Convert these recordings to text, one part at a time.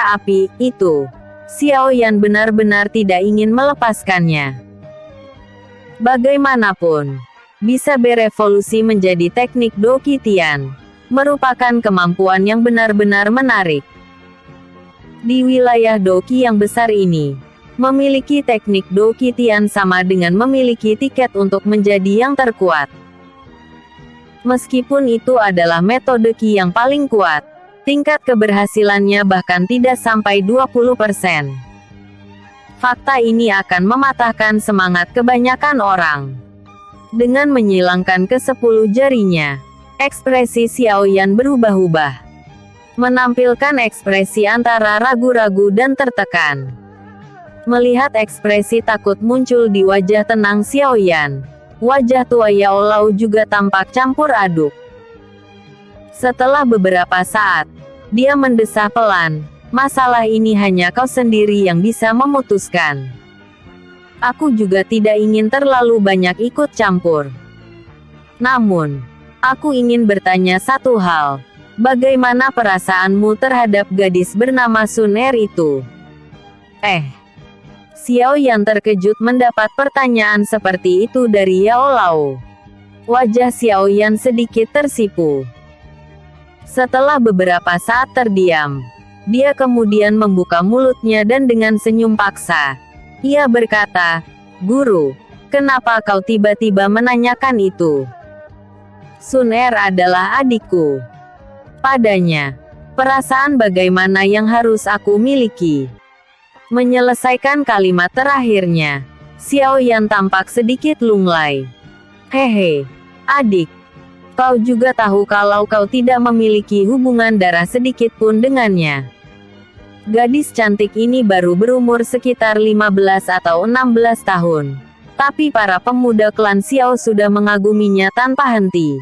bara api itu. Xiao Yan benar-benar tidak ingin melepaskannya. Bagaimanapun, bisa berevolusi menjadi teknik Doqi Tian merupakan kemampuan yang benar-benar menarik. Di wilayah Doqi yang besar ini, memiliki teknik Doqi Tian sama dengan memiliki tiket untuk menjadi yang terkuat. Meskipun itu adalah metode Qi yang paling kuat, tingkat keberhasilannya bahkan tidak sampai 20%. Fakta ini akan mematahkan semangat kebanyakan orang. Dengan menyilangkan ke-10 jarinya, ekspresi Xiao Yan berubah-ubah, menampilkan ekspresi antara ragu-ragu dan tertekan. Melihat ekspresi takut muncul di wajah tenang Xiao Yan, wajah tua Yao Lao juga tampak campur aduk. Setelah beberapa saat, dia mendesah pelan, "Masalah ini hanya kau sendiri yang bisa memutuskan. Aku juga tidak ingin terlalu banyak ikut campur. Namun, aku ingin bertanya satu hal. Bagaimana perasaanmu terhadap gadis bernama Sun Er itu?" Xiao Yan terkejut mendapat pertanyaan seperti itu dari Yao Lao. Wajah Xiao Yan sedikit tersipu. Setelah beberapa saat terdiam, dia kemudian membuka mulutnya dan dengan senyum paksa, ia berkata, "Guru, kenapa kau tiba-tiba menanyakan itu? Sun Er adalah adikku. Padanya, perasaan bagaimana yang harus aku miliki?" Menyelesaikan kalimat terakhirnya, Xiao Yan tampak sedikit lunglai. "Hehe, adik. Kau juga tahu kalau kau tidak memiliki hubungan darah sedikit pun dengannya." Gadis cantik ini baru berumur sekitar 15 atau 16 tahun. Tapi para pemuda klan Xiao sudah mengaguminya tanpa henti.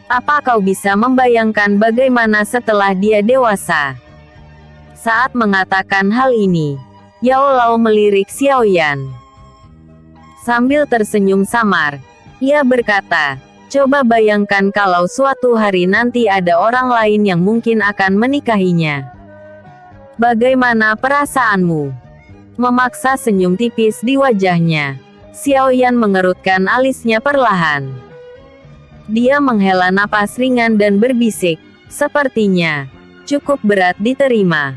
Apa kau bisa membayangkan bagaimana setelah dia dewasa? Saat mengatakan hal ini, Yao Lao melirik Xiao Yan. Sambil tersenyum samar, ia berkata, "Coba bayangkan kalau suatu hari nanti ada orang lain yang mungkin akan menikahinya. Bagaimana perasaanmu?" Memaksa senyum tipis di wajahnya, Xiao Yan mengerutkan alisnya perlahan. Dia menghela napas ringan dan berbisik, "Sepertinya cukup berat diterima.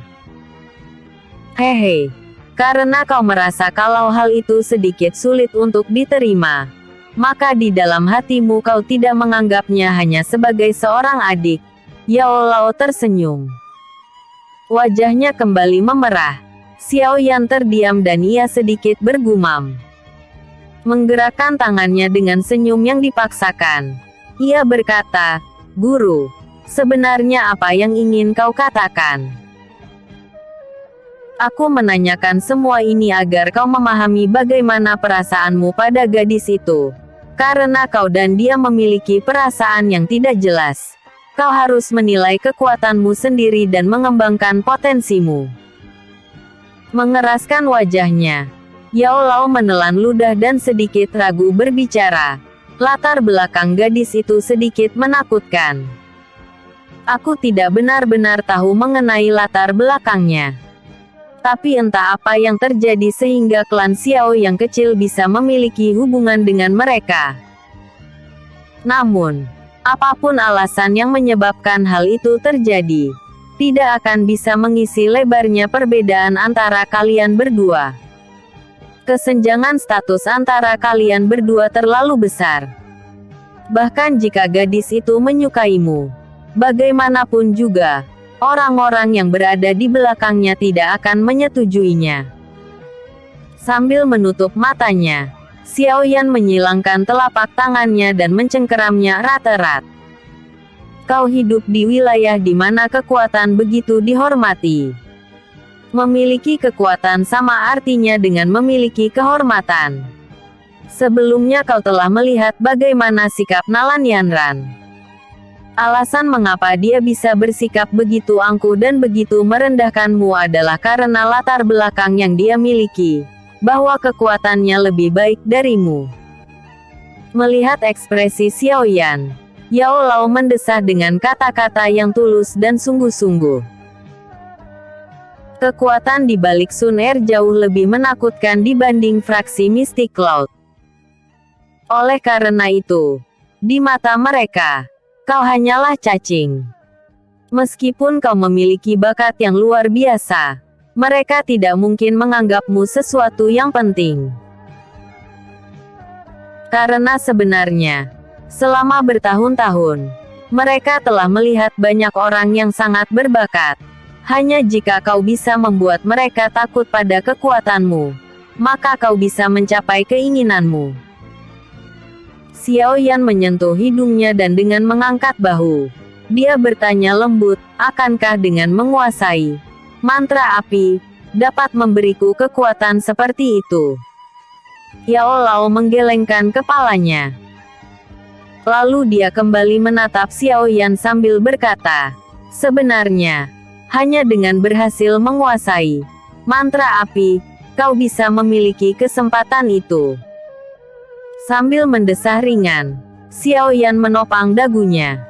Hehe, karena kau merasa kalau hal itu sedikit sulit untuk diterima, maka di dalam hatimu kau tidak menganggapnya hanya sebagai seorang adik." Yao Lao tersenyum. Wajahnya kembali memerah. Xiao Yan terdiam dan ia sedikit bergumam. Menggerakkan tangannya dengan senyum yang dipaksakan, ia berkata, "Guru, sebenarnya apa yang ingin kau katakan?" "Aku menanyakan semua ini agar kau memahami bagaimana perasaanmu pada gadis itu. Karena kau dan dia memiliki perasaan yang tidak jelas. Kau harus menilai kekuatanmu sendiri dan mengembangkan potensimu." Mengeraskan wajahnya, Yao Lao menelan ludah dan sedikit ragu berbicara. Latar belakang gadis itu sedikit menakutkan. "Aku tidak benar-benar tahu mengenai latar belakangnya. Tapi entah apa yang terjadi sehingga klan Xiao yang kecil bisa memiliki hubungan dengan mereka. Namun, apapun alasan yang menyebabkan hal itu terjadi, tidak akan bisa mengisi lebarnya perbedaan antara kalian berdua. Kesenjangan status antara kalian berdua terlalu besar. Bahkan jika gadis itu menyukaimu, bagaimanapun juga, orang-orang yang berada di belakangnya tidak akan menyetujuinya." Sambil menutup matanya, Xiao Yan menyilangkan telapak tangannya dan mencengkeramnya erat-erat. "Kau hidup di wilayah di mana kekuatan begitu dihormati. Memiliki kekuatan sama artinya dengan memiliki kehormatan. Sebelumnya kau telah melihat bagaimana sikap Nalan Yanran. Alasan mengapa dia bisa bersikap begitu angkuh dan begitu merendahkanmu adalah karena latar belakang yang dia miliki, bahwa kekuatannya lebih baik darimu." Melihat ekspresi Xiao Yan, Yao Lao mendesah dengan kata-kata yang tulus dan sungguh-sungguh. Kekuatan di balik Sun Er jauh lebih menakutkan dibanding fraksi Mystic Cloud. Oleh karena itu, di mata mereka, kau hanyalah cacing. Meskipun kau memiliki bakat yang luar biasa, mereka tidak mungkin menganggapmu sesuatu yang penting. Karena sebenarnya, selama bertahun-tahun, mereka telah melihat banyak orang yang sangat berbakat. Hanya jika kau bisa membuat mereka takut pada kekuatanmu, maka kau bisa mencapai keinginanmu. Xiao Yan menyentuh hidungnya dan dengan mengangkat bahu, dia bertanya lembut, akankah dengan menguasai mantra api, dapat memberiku kekuatan seperti itu? Yao Lao menggelengkan kepalanya. Lalu dia kembali menatap Xiao Yan sambil berkata, sebenarnya, hanya dengan berhasil menguasai mantra api, kau bisa memiliki kesempatan itu. Sambil mendesah ringan, Xiao Yan menopang dagunya.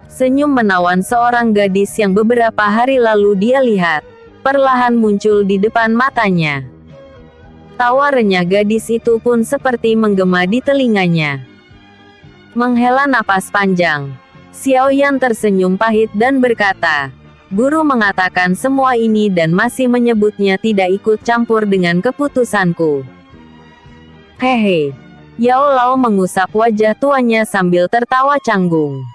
Senyum menawan seorang gadis yang beberapa hari lalu dia lihat, perlahan muncul di depan matanya. Tawa renyah gadis itu pun seperti menggema di telinganya. Menghela napas panjang, Xiao Yan tersenyum pahit dan berkata, guru mengatakan semua ini dan masih menyebutnya tidak ikut campur dengan keputusanku. Hehe. Yao Lao mengusap wajah tuanya sambil tertawa canggung.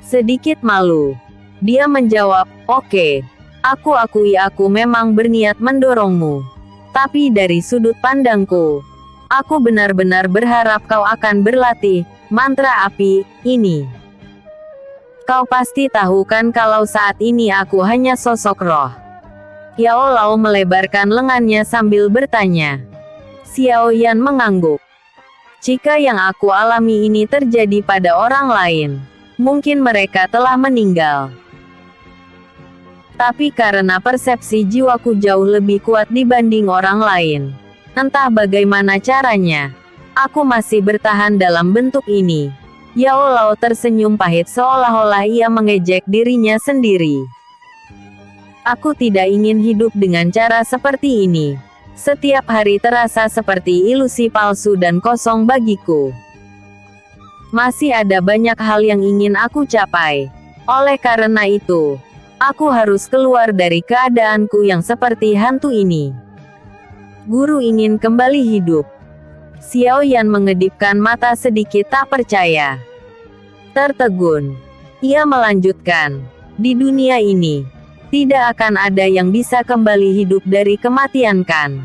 Sedikit malu, dia menjawab, oke, aku akui aku memang berniat mendorongmu. Tapi dari sudut pandangku, aku benar-benar berharap kau akan berlatih mantra api ini. Kau pasti tahu kan kalau saat ini aku hanya sosok roh. Yao Lao melebarkan lengannya sambil bertanya. Xiao Yan mengangguk. Jika yang aku alami ini terjadi pada orang lain, mungkin mereka telah meninggal. Tapi karena persepsi jiwaku jauh lebih kuat dibanding orang lain, entah bagaimana caranya, aku masih bertahan dalam bentuk ini. Yao Lao tersenyum pahit seolah-olah ia mengejek dirinya sendiri. Aku tidak ingin hidup dengan cara seperti ini. Setiap hari terasa seperti ilusi palsu dan kosong bagiku. Masih ada banyak hal yang ingin aku capai. Oleh karena itu, aku harus keluar dari keadaanku yang seperti hantu ini. Guru ingin kembali hidup. Xiao Yan mengedipkan mata sedikit tak percaya. Tertegun. Ia melanjutkan, di dunia ini, tidak akan ada yang bisa kembali hidup dari kematian kan?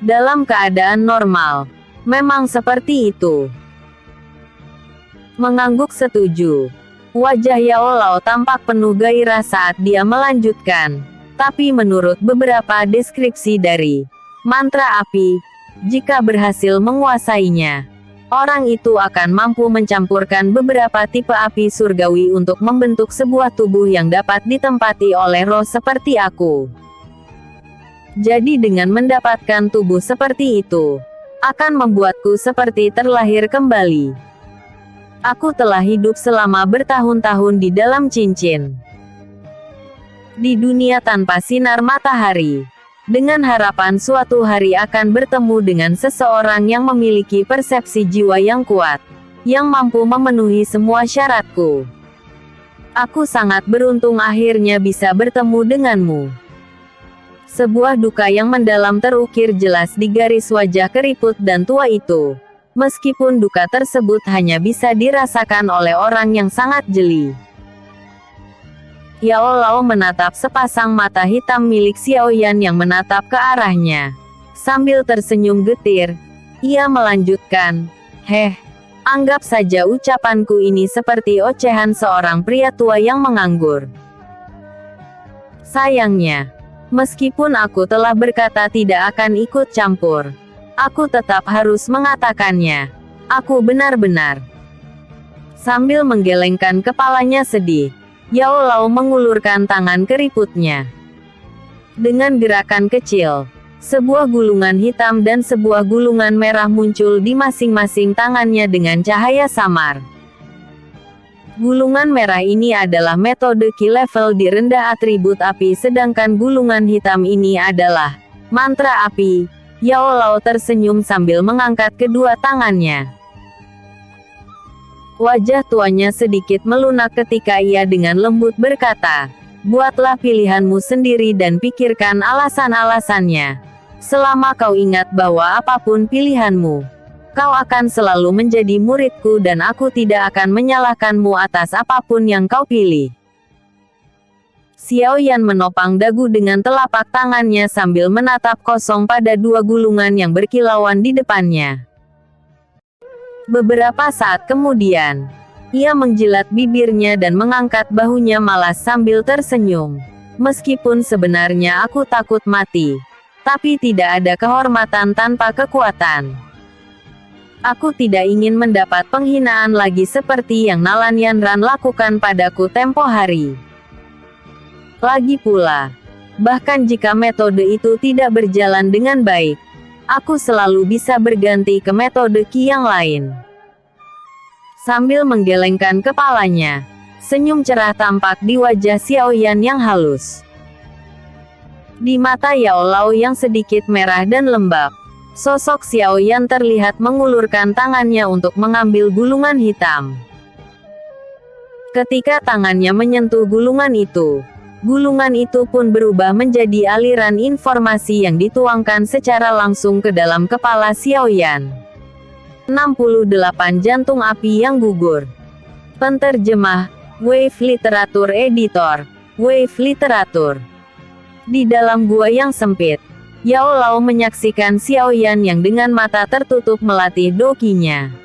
Dalam keadaan normal, memang seperti itu. Mengangguk setuju. Wajah Yao Lao tampak penuh gairah saat dia melanjutkan. Tapi menurut beberapa deskripsi dari mantra api, jika berhasil menguasainya, orang itu akan mampu mencampurkan beberapa tipe api surgawi untuk membentuk sebuah tubuh yang dapat ditempati oleh roh seperti aku. Jadi dengan mendapatkan tubuh seperti itu, akan membuatku seperti terlahir kembali. Aku telah hidup selama bertahun-tahun di dalam cincin. Di dunia tanpa sinar matahari. Dengan harapan suatu hari akan bertemu dengan seseorang yang memiliki persepsi jiwa yang kuat, yang mampu memenuhi semua syaratku. Aku sangat beruntung akhirnya bisa bertemu denganmu. Sebuah duka yang mendalam terukir jelas di garis wajah keriput dan tua itu. Meskipun duka tersebut hanya bisa dirasakan oleh orang yang sangat jeli. Yao Lao menatap sepasang mata hitam milik Xiao Yan yang menatap ke arahnya. Sambil tersenyum getir, ia melanjutkan, anggap saja ucapanku ini seperti ocehan seorang pria tua yang menganggur. Sayangnya, meskipun aku telah berkata tidak akan ikut campur, aku tetap harus mengatakannya. Aku benar-benar. Sambil menggelengkan kepalanya sedih, Yao Lao mengulurkan tangan keriputnya. Dengan gerakan kecil, sebuah gulungan hitam dan sebuah gulungan merah muncul di masing-masing tangannya dengan cahaya samar. Gulungan merah ini adalah metode Ki level di rendah atribut api, sedangkan gulungan hitam ini adalah mantra api. Yao Lao tersenyum sambil mengangkat kedua tangannya. Wajah tuanya sedikit melunak ketika ia dengan lembut berkata, "Buatlah pilihanmu sendiri dan pikirkan alasan-alasannya. Selama kau ingat bahwa apapun pilihanmu, kau akan selalu menjadi muridku dan aku tidak akan menyalahkanmu atas apapun yang kau pilih." Xiao Yan menopang dagu dengan telapak tangannya sambil menatap kosong pada dua gulungan yang berkilauan di depannya. Beberapa saat kemudian, ia menjilat bibirnya dan mengangkat bahunya malas sambil tersenyum. "Meskipun sebenarnya aku takut mati, tapi tidak ada kehormatan tanpa kekuatan. Aku tidak ingin mendapat penghinaan lagi seperti yang Nalan Yanran lakukan padaku tempo hari. Lagi pula, bahkan jika metode itu tidak berjalan dengan baik, aku selalu bisa berganti ke metode Ki yang lain." Sambil menggelengkan kepalanya, senyum cerah tampak di wajah Xiao Yan yang halus. Di mata Yao Lao yang sedikit merah dan lembab, sosok Xiao Yan terlihat mengulurkan tangannya untuk mengambil gulungan hitam. Ketika tangannya menyentuh gulungan itu pun berubah menjadi aliran informasi yang dituangkan secara langsung ke dalam kepala Xiao Yan. 68 jantung api yang gugur. Penterjemah, Wave Literatur Editor, Wave Literatur. Di dalam gua yang sempit, Yao Lao menyaksikan Xiao Yan yang dengan mata tertutup melatih dokinya.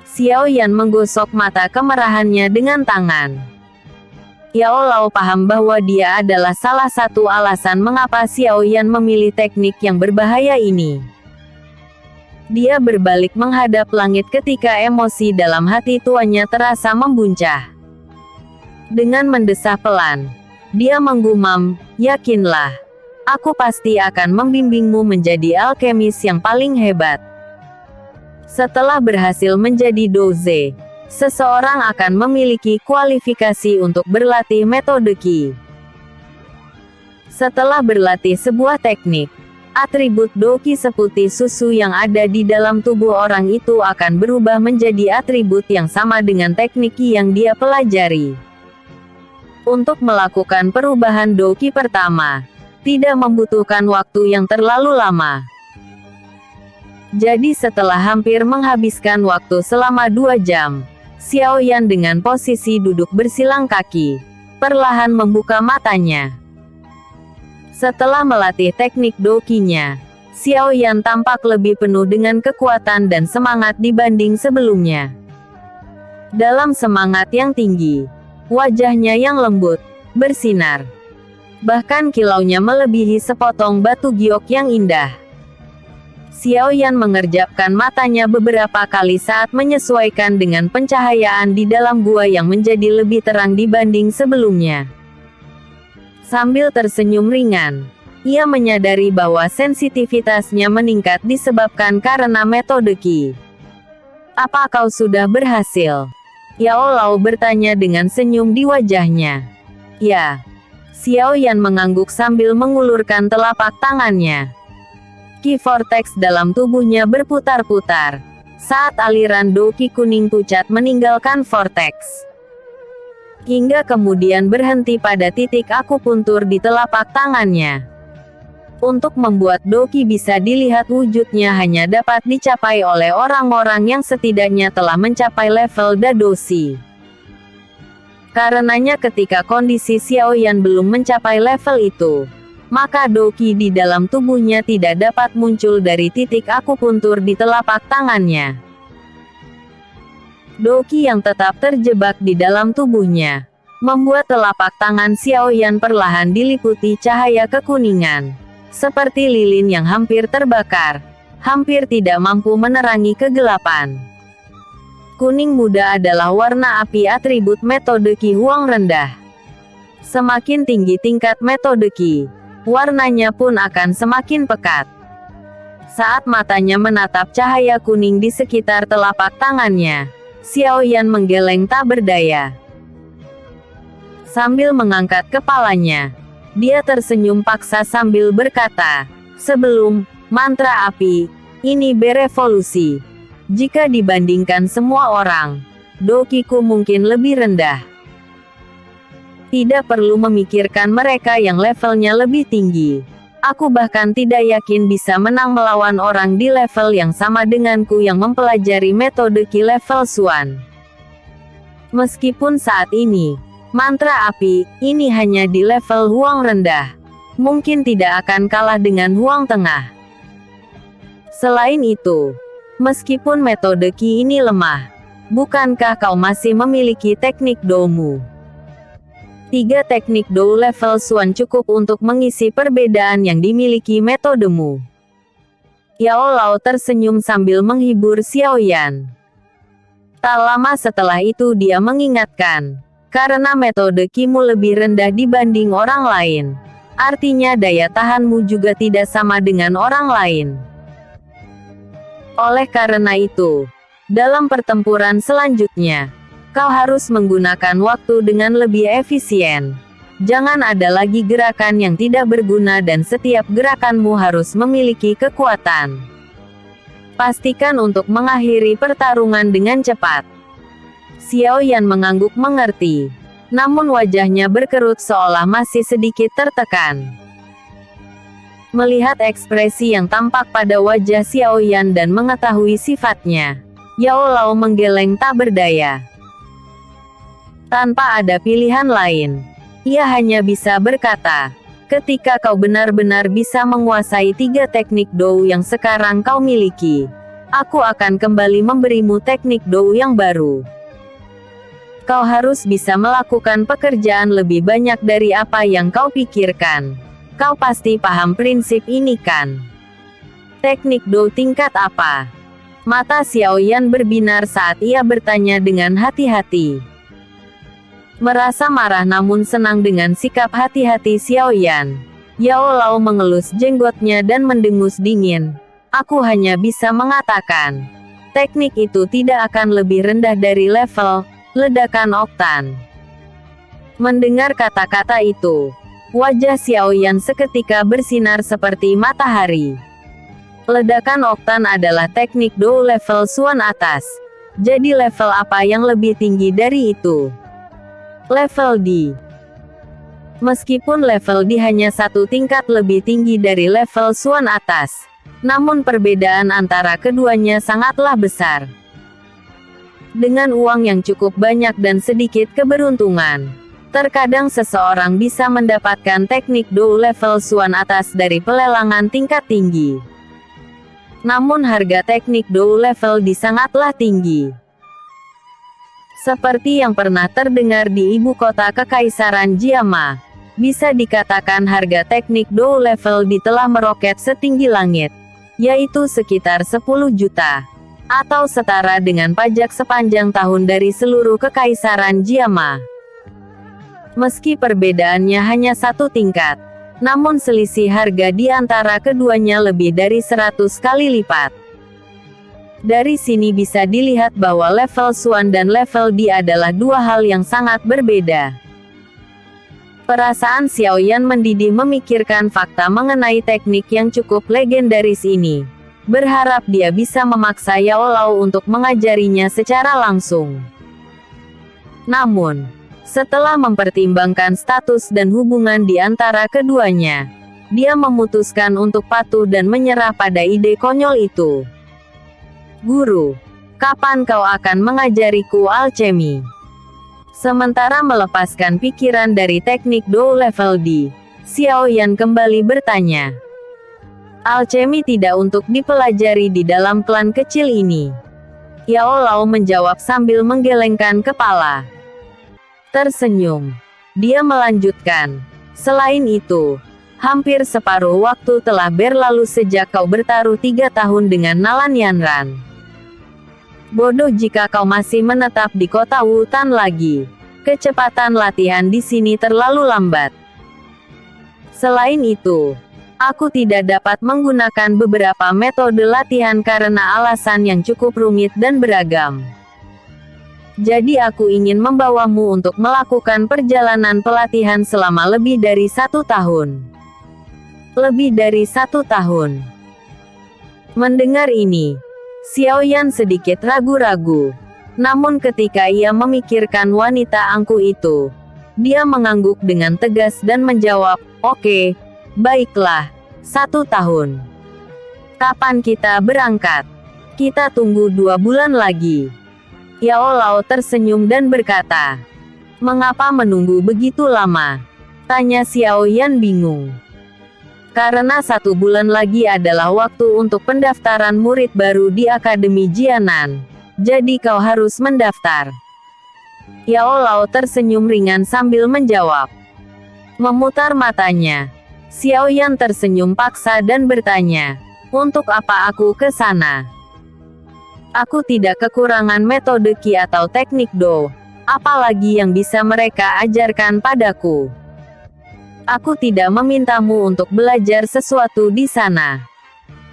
Xiao Yan menggosok mata kemerahannya dengan tangan. Yao Lao paham bahwa dia adalah salah satu alasan mengapa Xiao Yan memilih teknik yang berbahaya ini. Dia berbalik menghadap langit ketika emosi dalam hati tuanya terasa membuncah. Dengan mendesah pelan, dia menggumam, "Yakinlah, aku pasti akan membimbingmu menjadi alkemis yang paling hebat." Setelah berhasil menjadi doze, seseorang akan memiliki kualifikasi untuk berlatih metode Ki. Setelah berlatih sebuah teknik, atribut Doki seputih susu yang ada di dalam tubuh orang itu akan berubah menjadi atribut yang sama dengan teknik Ki yang dia pelajari. Untuk melakukan perubahan Doki pertama, tidak membutuhkan waktu yang terlalu lama. Jadi setelah hampir menghabiskan waktu selama 2 jam, Xiao Yan dengan posisi duduk bersilang kaki, perlahan membuka matanya. Setelah melatih teknik dokinya, Xiao Yan tampak lebih penuh dengan kekuatan dan semangat dibanding sebelumnya. Dalam semangat yang tinggi, wajahnya yang lembut, bersinar. Bahkan kilaunya melebihi sepotong batu giok yang indah. Xiao Yan mengerjapkan matanya beberapa kali saat menyesuaikan dengan pencahayaan di dalam gua yang menjadi lebih terang dibanding sebelumnya. Sambil tersenyum ringan, ia menyadari bahwa sensitivitasnya meningkat disebabkan karena metode Ki. "Apa kau sudah berhasil?" Yao Lao bertanya dengan senyum di wajahnya. "Ya." Xiao Yan mengangguk sambil mengulurkan telapak tangannya. Ki vortex dalam tubuhnya berputar-putar, saat aliran doki kuning pucat meninggalkan vortex. Hingga kemudian berhenti pada titik akupuntur di telapak tangannya. Untuk membuat doki bisa dilihat wujudnya hanya dapat dicapai oleh orang-orang yang setidaknya telah mencapai level Dadoshi. Karenanya ketika kondisi Xiao Yan belum mencapai level itu, maka doki di dalam tubuhnya tidak dapat muncul dari titik akupuntur di telapak tangannya. Doki yang tetap terjebak di dalam tubuhnya, membuat telapak tangan Xiao Yan perlahan diliputi cahaya kekuningan. Seperti lilin yang hampir terbakar, hampir tidak mampu menerangi kegelapan. Kuning muda adalah warna api atribut metode Ki Huang rendah. Semakin tinggi tingkat metode Ki, warnanya pun akan semakin pekat. Saat matanya menatap cahaya kuning di sekitar telapak tangannya, Xiao Yan menggeleng tak berdaya. Sambil mengangkat kepalanya, dia tersenyum paksa sambil berkata, "Sebelum mantra api ini berevolusi, jika dibandingkan semua orang, dokiku mungkin lebih rendah. Tidak perlu memikirkan mereka yang levelnya lebih tinggi. Aku bahkan tidak yakin bisa menang melawan orang di level yang sama denganku yang mempelajari metode Ki level Xuan. Meskipun saat ini, mantra api ini hanya di level Huang rendah, mungkin tidak akan kalah dengan Huang tengah. Selain itu, meskipun metode Ki ini lemah, bukankah kau masih memiliki teknik Doumu? 3 teknik Dou level Xuan cukup untuk mengisi perbedaan yang dimiliki metodemu." Yao Lao tersenyum sambil menghibur Xiao Yan. Tak lama setelah itu dia mengingatkan, "Karena metode Kimu lebih rendah dibanding orang lain, artinya daya tahanmu juga tidak sama dengan orang lain. Oleh karena itu, dalam pertempuran selanjutnya, kau harus menggunakan waktu dengan lebih efisien. Jangan ada lagi gerakan yang tidak berguna dan setiap gerakanmu harus memiliki kekuatan. Pastikan untuk mengakhiri pertarungan dengan cepat." Xiao Yan mengangguk mengerti, namun wajahnya berkerut seolah masih sedikit tertekan. Melihat ekspresi yang tampak pada wajah Xiao Yan dan mengetahui sifatnya, Yao Lao menggeleng tak berdaya. Tanpa ada pilihan lain, ia hanya bisa berkata, "Ketika kau benar-benar bisa menguasai 3 teknik Dou yang sekarang kau miliki, aku akan kembali memberimu teknik Dou yang baru. Kau harus bisa melakukan pekerjaan lebih banyak dari apa yang kau pikirkan. Kau pasti paham prinsip ini kan? Teknik Dou tingkat apa?" Mata Xiao Yan berbinar saat ia bertanya dengan hati-hati. Merasa marah namun senang dengan sikap hati-hati Xiao Yan, Yao Lao mengelus jenggotnya dan mendengus dingin. "Aku hanya bisa mengatakan, teknik itu tidak akan lebih rendah dari level ledakan oktan." Mendengar kata-kata itu, wajah Xiao Yan seketika bersinar seperti matahari. Ledakan oktan adalah teknik Dou level Xuan atas. Jadi level apa yang lebih tinggi dari itu? Level D. Meskipun level D hanya 1 tingkat lebih tinggi dari level Xuan atas, namun perbedaan antara keduanya sangatlah besar. Dengan uang yang cukup banyak dan sedikit keberuntungan, terkadang seseorang bisa mendapatkan teknik Dou level Xuan atas dari pelelangan tingkat tinggi. Namun harga teknik Dou level D sangatlah tinggi. Seperti yang pernah terdengar di ibu kota Kekaisaran Jiama, bisa dikatakan harga teknik Dou level D telah meroket setinggi langit, yaitu sekitar 10 juta, atau setara dengan pajak sepanjang tahun dari seluruh Kekaisaran Jiama. Meski perbedaannya hanya 1 tingkat, namun selisih harga di antara keduanya lebih dari 100 kali lipat. Dari sini bisa dilihat bahwa level Xuan dan level D adalah 2 hal yang sangat berbeda. Perasaan Xiao Yan mendidih memikirkan fakta mengenai teknik yang cukup legendaris ini. Berharap dia bisa memaksa Yao Lao untuk mengajarinya secara langsung. Namun, setelah mempertimbangkan status dan hubungan di antara keduanya, dia memutuskan untuk patuh dan menyerah pada ide konyol itu. "Guru, kapan kau akan mengajariku alchemy?" Sementara melepaskan pikiran dari teknik Dou level D, Xiao Yan kembali bertanya. "Alchemy tidak untuk dipelajari di dalam klan kecil ini." Yao Lao menjawab sambil menggelengkan kepala. Tersenyum, dia melanjutkan, "Selain itu, hampir separuh waktu telah berlalu sejak kau bertaruh 3 tahun dengan Nalan Yanran. Bodoh jika kau masih menetap di kota Wutan lagi. Kecepatan latihan di sini terlalu lambat. Selain itu, aku tidak dapat menggunakan beberapa metode latihan karena alasan yang cukup rumit dan beragam. Jadi aku ingin membawamu untuk melakukan perjalanan pelatihan selama lebih dari 1 tahun. Lebih dari 1 tahun. Mendengar ini, Xiaoyan sedikit ragu-ragu. Namun ketika ia memikirkan wanita angkuh itu, dia mengangguk dengan tegas dan menjawab, "Oke, baiklah, 1 tahun. Kapan kita berangkat?" "Kita tunggu 2 bulan lagi." Yao Lao tersenyum dan berkata, "Mengapa menunggu begitu lama?" tanya Xiaoyan bingung. "Karena 1 bulan lagi adalah waktu untuk pendaftaran murid baru di Akademi Jianan. Jadi kau harus mendaftar." Yao Lao tersenyum ringan sambil menjawab. Memutar matanya, Xiaoyan tersenyum paksa dan bertanya, "Untuk apa aku ke sana? Aku tidak kekurangan metode Qi atau teknik Do. Apalagi yang bisa mereka ajarkan padaku? Aku tidak memintamu untuk belajar sesuatu di sana."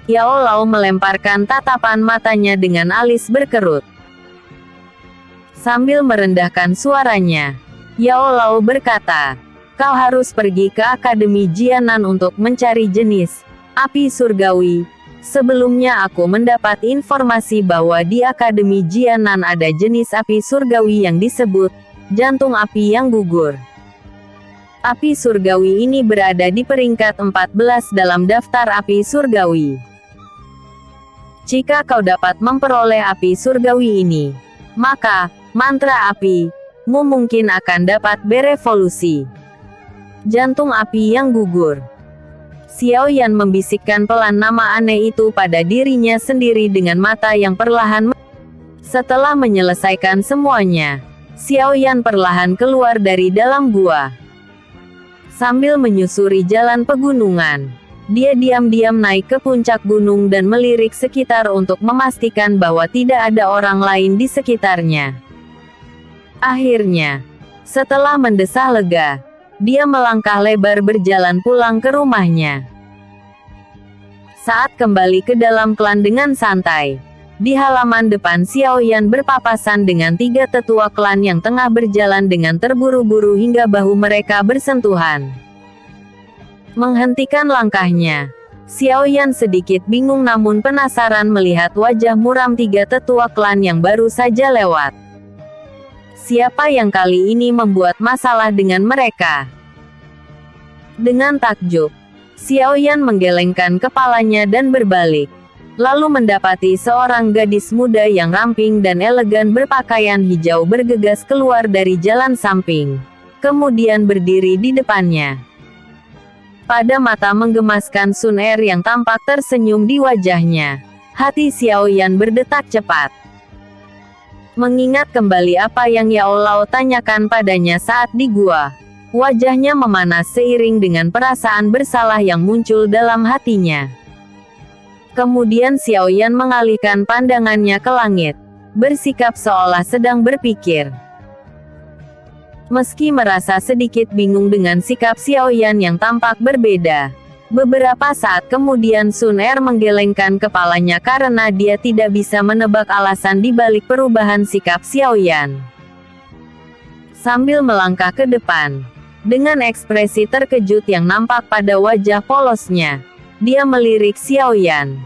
Yao Lao melemparkan tatapan matanya dengan alis berkerut. Sambil merendahkan suaranya, Yao Lao berkata, "Kau harus pergi ke Akademi Jianan untuk mencari jenis api surgawi. Sebelumnya aku mendapat informasi bahwa di Akademi Jianan ada jenis api surgawi yang disebut jantung api yang gugur. Api surgawi ini berada di peringkat 14 dalam daftar api surgawi. Jika kau dapat memperoleh api surgawi ini, maka mantra api-mu mungkin akan dapat berevolusi." Jantung api yang gugur. Xiaoyan membisikkan pelan nama aneh itu pada dirinya sendiri dengan mata yang perlahan. Setelah menyelesaikan semuanya, Xiaoyan perlahan keluar dari dalam gua. Sambil menyusuri jalan pegunungan, dia diam-diam naik ke puncak gunung dan melirik sekitar untuk memastikan bahwa tidak ada orang lain di sekitarnya. Akhirnya, setelah mendesah lega, dia melangkah lebar berjalan pulang ke rumahnya. Saat kembali ke dalam klan dengan santai, di halaman depan Xiaoyan berpapasan dengan 3 tetua klan yang tengah berjalan dengan terburu-buru hingga bahu mereka bersentuhan. Menghentikan langkahnya, Xiaoyan sedikit bingung namun penasaran melihat wajah muram 3 tetua klan yang baru saja lewat. Siapa yang kali ini membuat masalah dengan mereka? Dengan takjub, Xiaoyan menggelengkan kepalanya dan berbalik. Lalu mendapati seorang gadis muda yang ramping dan elegan berpakaian hijau bergegas keluar dari jalan samping. Kemudian berdiri di depannya. Pada mata menggemaskan Sun Er yang tampak tersenyum di wajahnya. Hati Xiaoyan berdetak cepat. Mengingat kembali apa yang Yao Lao tanyakan padanya saat di gua, wajahnya memanas seiring dengan perasaan bersalah yang muncul dalam hatinya. Kemudian Xiaoyan mengalihkan pandangannya ke langit, bersikap seolah sedang berpikir. Meski merasa sedikit bingung dengan sikap Xiaoyan yang tampak berbeda, beberapa saat kemudian Sun Er menggelengkan kepalanya karena dia tidak bisa menebak alasan di balik perubahan sikap Xiaoyan. Sambil melangkah ke depan, dengan ekspresi terkejut yang nampak pada wajah polosnya, dia melirik Xiaoyan.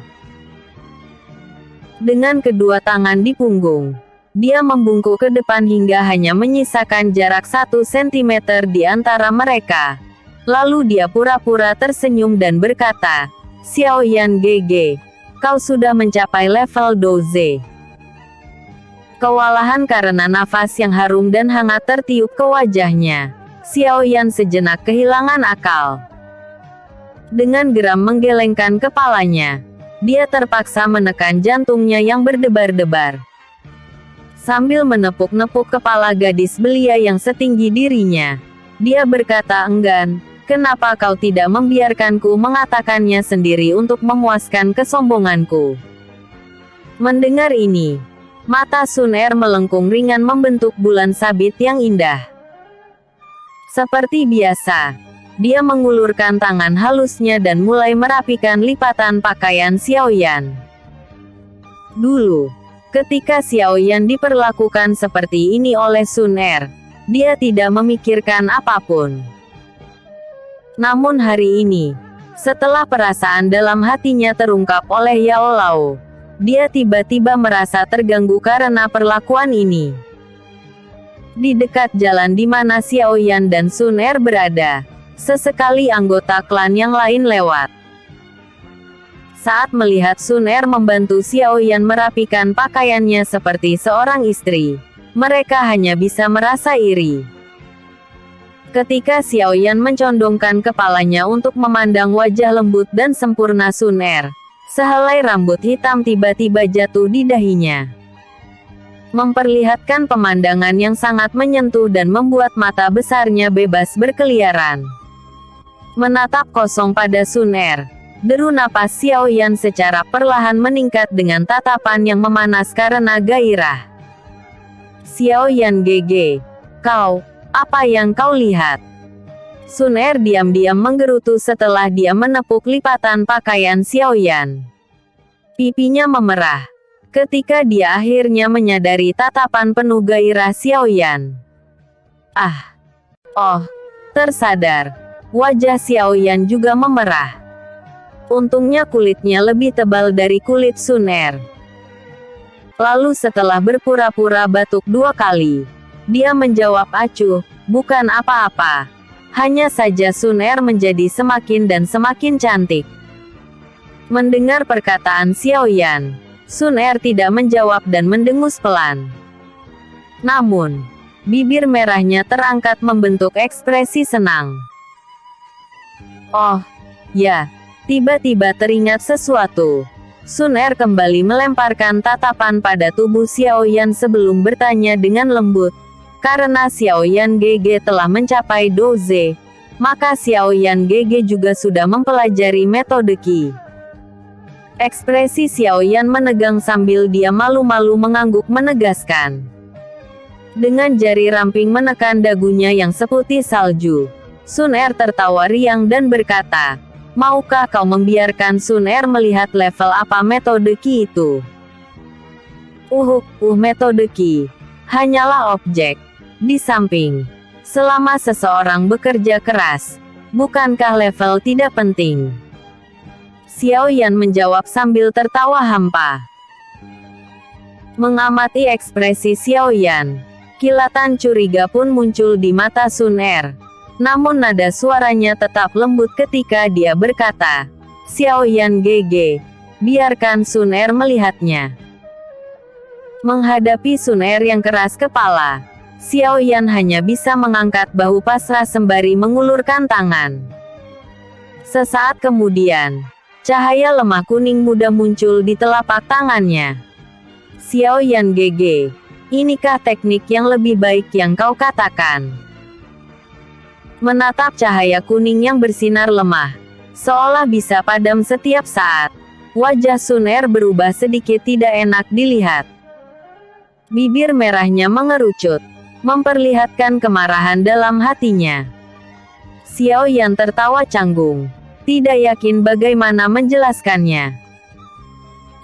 Dengan kedua tangan di punggung, dia membungkuk ke depan hingga hanya menyisakan jarak 1 cm di antara mereka. Lalu dia pura-pura tersenyum dan berkata, "Xiaoyan GG, kau sudah mencapai level Doze." Kewalahan karena nafas yang harum dan hangat tertiup ke wajahnya. Xiaoyan sejenak kehilangan akal. Dengan geram menggelengkan kepalanya, dia terpaksa menekan jantungnya yang berdebar-debar. Sambil menepuk-nepuk kepala gadis belia yang setinggi dirinya, dia berkata enggan, "Kenapa kau tidak membiarkanku mengatakannya sendiri untuk memuaskan kesombonganku?" Mendengar ini, mata Sun Er melengkung ringan membentuk bulan sabit yang indah. Seperti biasa, dia mengulurkan tangan halusnya dan mulai merapikan lipatan pakaian Xiaoyan. Dulu, Ketika Xiao Yan diperlakukan seperti ini oleh Sun Er, dia tidak memikirkan apapun. Namun hari ini, setelah perasaan dalam hatinya terungkap oleh Yao Lao, dia tiba-tiba merasa terganggu karena perlakuan ini. Di dekat jalan di mana Xiao Yan dan Sun Er berada, sesekali anggota klan yang lain lewat. Saat melihat Sun Er membantu Xiao Yan merapikan pakaiannya seperti seorang istri, mereka hanya bisa merasa iri. Ketika Xiao Yan mencondongkan kepalanya untuk memandang wajah lembut dan sempurna Sun Er, sehelai rambut hitam tiba-tiba jatuh di dahinya, memperlihatkan pemandangan yang sangat menyentuh dan membuat mata besarnya bebas berkeliaran. Menatap kosong pada Sun Er, deru napas Xiao Yan secara perlahan meningkat dengan tatapan yang memanas karena gairah. Xiao Yan GG, apa yang kau lihat? Sun Er diam-diam menggerutu setelah dia menepuk lipatan pakaian Xiao Yan. Pipinya memerah ketika dia akhirnya menyadari tatapan penuh gairah Xiao Yan. Tersadar, wajah Xiao Yan juga memerah. Untungnya kulitnya lebih tebal dari kulit Sun Er. Lalu setelah berpura-pura batuk 2 kali, dia menjawab acuh, bukan apa-apa. Hanya saja Sun Er menjadi semakin dan semakin cantik. Mendengar perkataan Xiao Yan, Sun Er tidak menjawab dan mendengus pelan. Namun, bibir merahnya terangkat membentuk ekspresi senang. Tiba-tiba teringat sesuatu. Sun Er kembali melemparkan tatapan pada tubuh Xiao Yan sebelum bertanya dengan lembut. Karena Xiao Yan GG telah mencapai Doze, maka Xiao Yan GG juga sudah mempelajari metode Qi. Ekspresi Xiao Yan menegang sambil dia malu-malu mengangguk menegaskan. Dengan jari ramping menekan dagunya yang seputih salju, Sun Er tertawa riang dan berkata, maukah kau membiarkan Sun Er melihat level apa metode Qi itu? Metode Qi hanyalah objek. Di samping, selama seseorang bekerja keras, bukankah level tidak penting? Xiao Yan menjawab sambil tertawa hampa. Mengamati ekspresi Xiao Yan, kilatan curiga pun muncul di mata Sun Er. Namun nada suaranya tetap lembut ketika dia berkata, Xiao Yan GG, biarkan Sun Er melihatnya. Menghadapi Sun Er yang keras kepala, Xiao Yan hanya bisa mengangkat bahu pasrah sembari mengulurkan tangan. Sesaat kemudian, cahaya lemah kuning muda muncul di telapak tangannya. Xiao Yan GG, inikah teknik yang lebih baik yang kau katakan? Menatap cahaya kuning yang bersinar lemah, seolah bisa padam setiap saat, wajah Sun Er berubah sedikit tidak enak dilihat. Bibir merahnya mengerucut, memperlihatkan kemarahan dalam hatinya. Xiao Yan tertawa canggung, tidak yakin bagaimana menjelaskannya.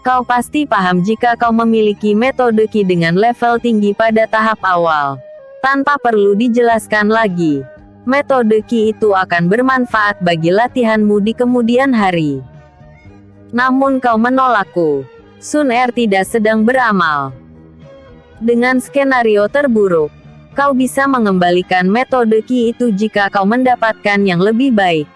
Kau pasti paham jika kau memiliki metode Qi dengan level tinggi pada tahap awal. Tanpa perlu dijelaskan lagi. Metode Qi itu akan bermanfaat bagi latihanmu di kemudian hari. Namun kau menolakku. Sun Er tidak sedang beramal. Dengan skenario terburuk, kau bisa mengembalikan metode Qi itu jika kau mendapatkan yang lebih baik.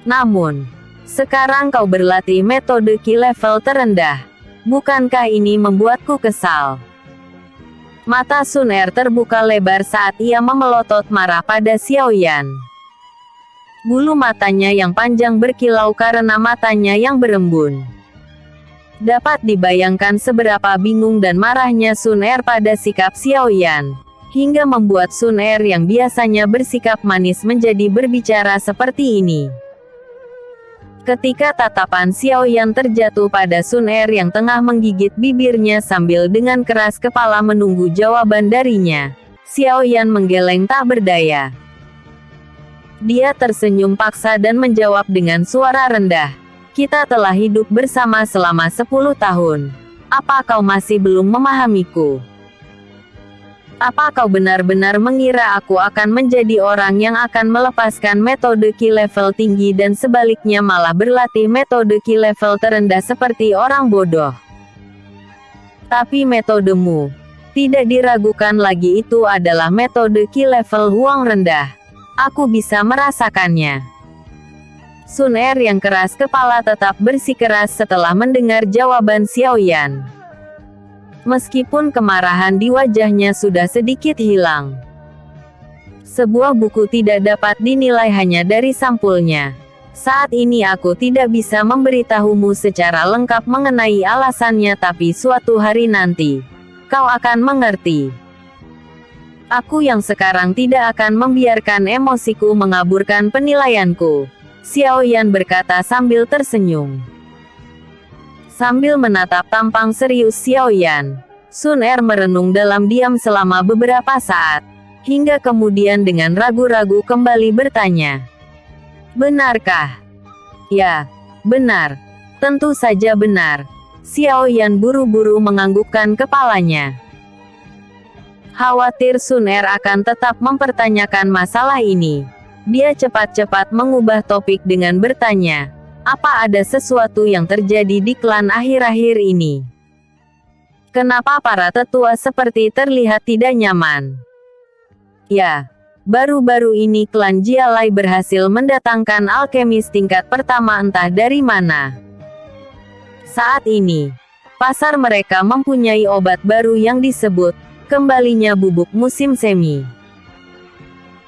Namun, sekarang kau berlatih metode Qi level terendah. Bukankah ini membuatku kesal? Mata Sun Er terbuka lebar saat ia memelotot marah pada Xiao Yan. Bulu matanya yang panjang berkilau karena matanya yang berembun. Dapat dibayangkan seberapa bingung dan marahnya Sun Er pada sikap Xiao Yan, hingga membuat Sun Er yang biasanya bersikap manis menjadi berbicara seperti ini. Ketika tatapan Xiao Yan terjatuh pada Sun Er yang tengah menggigit bibirnya sambil dengan keras kepala menunggu jawaban darinya, Xiao Yan menggeleng tak berdaya. Dia tersenyum paksa dan menjawab dengan suara rendah, kita telah hidup bersama selama 10 tahun. Apa kau masih belum memahamiku? Apa kau benar-benar mengira aku akan menjadi orang yang akan melepaskan metode ki level tinggi dan sebaliknya malah berlatih metode ki level terendah seperti orang bodoh? Tapi metodemu, tidak diragukan lagi, itu adalah metode ki level Huang rendah. Aku bisa merasakannya. Sun Er yang keras kepala tetap bersikeras setelah mendengar jawaban Xiaoyan. Meskipun kemarahan di wajahnya sudah sedikit hilang. Sebuah buku tidak dapat dinilai hanya dari sampulnya. Saat ini aku tidak bisa memberitahumu secara lengkap mengenai alasannya, tapi suatu hari nanti, kau akan mengerti. Aku yang sekarang tidak akan membiarkan emosiku mengaburkan penilaianku, Xiaoyan berkata sambil tersenyum. Sambil menatap tampang serius Xiaoyan, Sun Er merenung dalam diam selama beberapa saat, hingga kemudian dengan ragu-ragu kembali bertanya. Benarkah? Ya, benar. Tentu saja benar. Xiaoyan buru-buru menganggukkan kepalanya. Khawatir Sun Er akan tetap mempertanyakan masalah ini, dia cepat-cepat mengubah topik dengan bertanya. Apa ada sesuatu yang terjadi di klan akhir-akhir ini? Kenapa para tetua seperti terlihat tidak nyaman? Ya, baru-baru ini klan Jialai berhasil mendatangkan alkemis tingkat pertama entah dari mana. Saat ini, pasar mereka mempunyai obat baru yang disebut kembalinya bubuk musim semi.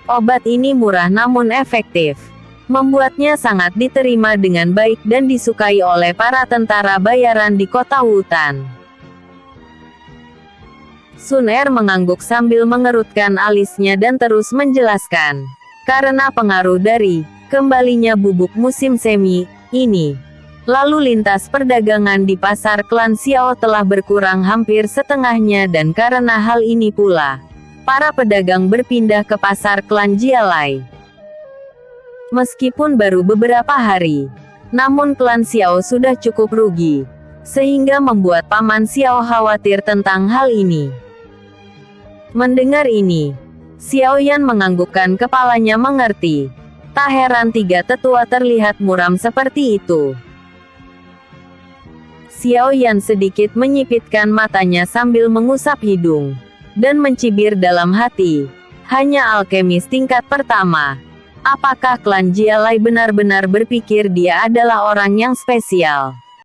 Obat ini murah namun efektif, membuatnya sangat diterima dengan baik dan disukai oleh para tentara bayaran di kota hutan. Sun Er mengangguk sambil mengerutkan alisnya dan terus menjelaskan. Karena pengaruh dari kembalinya bubuk musim semi ini, lalu lintas perdagangan di pasar klan Xiao telah berkurang hampir setengahnya, dan karena hal ini pula, para pedagang berpindah ke pasar klan Jialai. Meskipun baru beberapa hari, namun klan Xiao sudah cukup rugi, sehingga membuat Paman Xiao khawatir tentang hal ini. Mendengar ini, Xiaoyan menganggukkan kepalanya mengerti. Tak heran tiga tetua terlihat muram seperti itu. Xiaoyan sedikit menyipitkan matanya sambil mengusap hidung, dan mencibir dalam hati. Hanya alkemis tingkat pertama. Apakah klan Jialai benar-benar berpikir dia adalah orang yang spesial?